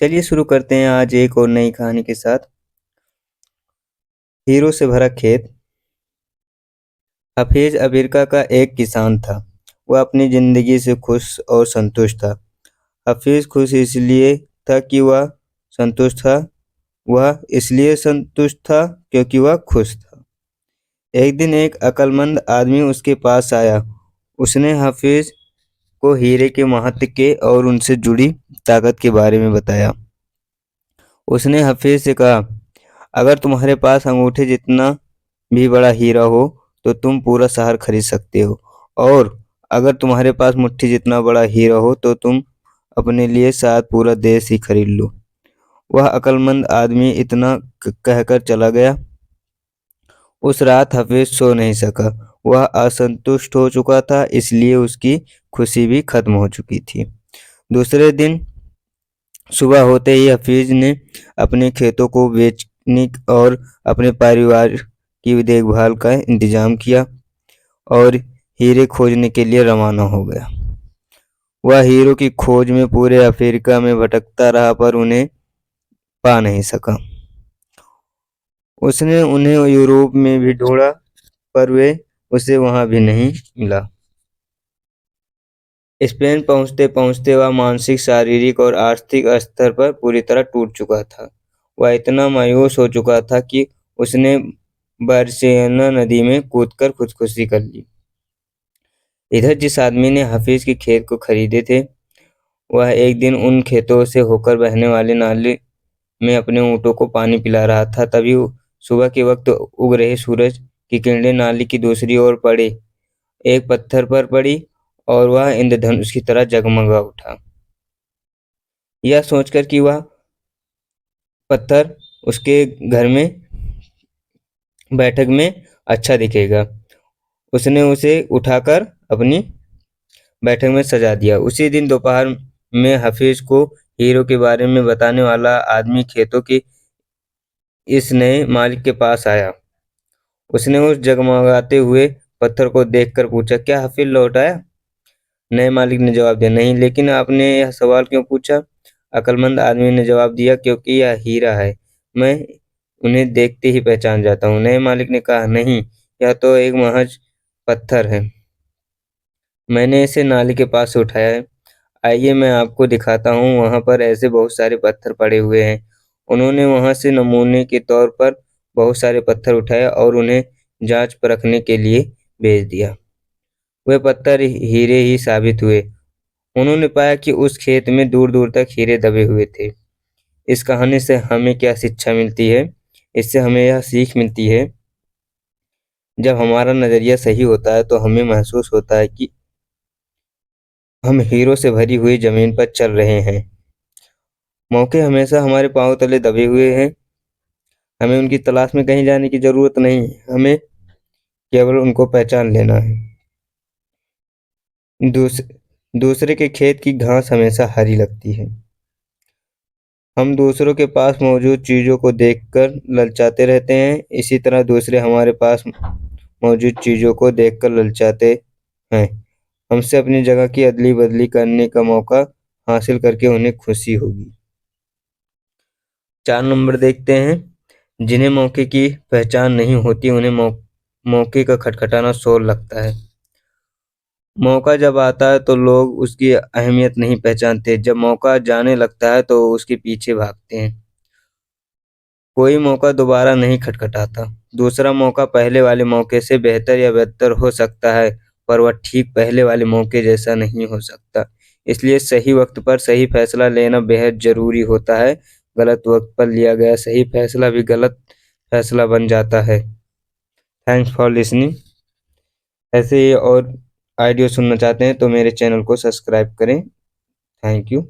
चलिए शुरू करते हैं आज एक और नई कहानी के साथ। हीरो से भरा खेत। हफीज अमेरिका का एक किसान था। वह अपनी जिंदगी से खुश और संतुष्ट था। हफीज खुश इसलिए था कि वह संतुष्ट था। वह इसलिए संतुष्ट था क्योंकि वह खुश था। एक दिन एक अक्लमंद आदमी उसके पास आया। उसने हफीज को हीरे के महत्व के और उनसे जुड़ी ताकत के बारे में बताया। उसने हफीज से कहा, अगर तुम्हारे पास अंगूठे जितना भी बड़ा हीरा हो तो तुम पूरा शहर खरीद सकते हो, और अगर तुम्हारे पास मुट्ठी जितना बड़ा हीरा हो तो तुम अपने लिए शायद पूरा देश ही खरीद लो। वह अक्लमंद आदमी इतना कहकर चला गया। उस रात हफीज सो नहीं सका। वह असंतुष्ट हो चुका था, इसलिए उसकी खुशी भी खत्म हो चुकी थी। दूसरे दिन सुबह होते ही हफीज ने अपने खेतों को बेचने और अपने परिवार की देखभाल का इंतजाम किया और हीरे खोजने के लिए रवाना हो गया। वह हीरो की खोज में पूरे अफ्रीका में भटकता रहा पर उन्हें पा नहीं सका। उसने उन्हें यूरोप में भी ढूंढा पर वे उसे वहां भी नहीं मिला। स्पेन पहुंचते पहुंचते वह मानसिक, शारीरिक और आर्थिक स्तर पर पूरी तरह टूट चुका था। वह इतना मायूस हो चुका था कि उसने बार्सिलोना नदी में कूदकर खुदकुशी कर ली। इधर जिस आदमी ने हफीज के खेत को खरीदे थे, वह एक दिन उन खेतों से होकर बहने वाले नाले में अपने ऊँटों को पानी पिला रहा था। तभी सुबह के वक्त उग रहे सूरज की किरणें नाली की दूसरी ओर पड़े एक पत्थर पर पड़ी और वह इंद्रधनुष की तरह जगमगा उठा। यह सोचकर कि वह पत्थर उसके घर में बैठक में अच्छा दिखेगा, उसने उसे उठाकर अपनी बैठक में सजा दिया। उसी दिन दोपहर में हफीज को हीरो के बारे में बताने वाला आदमी खेतों के इस नए मालिक के पास आया। उसने उस जगमगाते हुए पत्थर को देखकर पूछा, क्या हफीज लौट आया? नए मालिक ने जवाब दिया, नहीं, लेकिन आपने यह सवाल क्यों पूछा? अक्लमंद आदमी ने जवाब दिया, क्योंकि यह हीरा है, मैं उन्हें देखते ही पहचान जाता हूँ। नए मालिक ने कहा, नहीं, यह तो एक महज पत्थर है, मैंने इसे नाली के पास से उठाया है। आइए मैं आपको दिखाता हूँ, वहाँ पर ऐसे बहुत सारे पत्थर पड़े हुए हैं। उन्होंने वहाँ से नमूने के तौर पर बहुत सारे पत्थर उठाए और उन्हें जांच परखने के लिए भेज दिया। वे पत्थर हीरे ही साबित हुए। उन्होंने पाया कि उस खेत में दूर दूर तक हीरे दबे हुए थे। इस कहानी से हमें क्या शिक्षा मिलती है? इससे हमें यह सीख मिलती है, जब हमारा नजरिया सही होता है तो हमें महसूस होता है कि हम हीरो से भरी हुई जमीन पर चल रहे हैं। मौके हमेशा हमारे पांव तले दबे हुए हैं। हमें उनकी तलाश में कहीं जाने की जरूरत नहीं है, हमें केवल उनको पहचान लेना है। दूस, दूसरे के खेत की घास हमेशा हरी लगती है। हम दूसरों के पास मौजूद चीजों को देखकर ललचाते रहते हैं, इसी तरह दूसरे हमारे पास मौजूद चीजों को देखकर ललचाते हैं। हमसे अपनी जगह की अदली बदली करने का मौका हासिल करके उन्हें खुशी होगी। 4 नंबर देखते हैं। जिन्हें मौके की पहचान नहीं होती उन्हें मौके का खटखटाना शोर लगता है। मौका जब आता है तो लोग उसकी अहमियत नहीं पहचानते, जब मौका जाने लगता है तो उसके पीछे भागते हैं। कोई मौका दोबारा नहीं खटखटाता। दूसरा मौका पहले वाले मौके से बेहतर या बदतर हो सकता है, पर वह ठीक पहले वाले मौके जैसा नहीं हो सकता। इसलिए सही वक्त पर सही फैसला लेना बेहद जरूरी होता है। गलत वक्त पर लिया गया सही फैसला भी गलत फैसला बन जाता है। Thanks for listening. ऐसे ही और ऑडियो सुनना चाहते हैं तो मेरे चैनल को सब्सक्राइब करें। Thank you.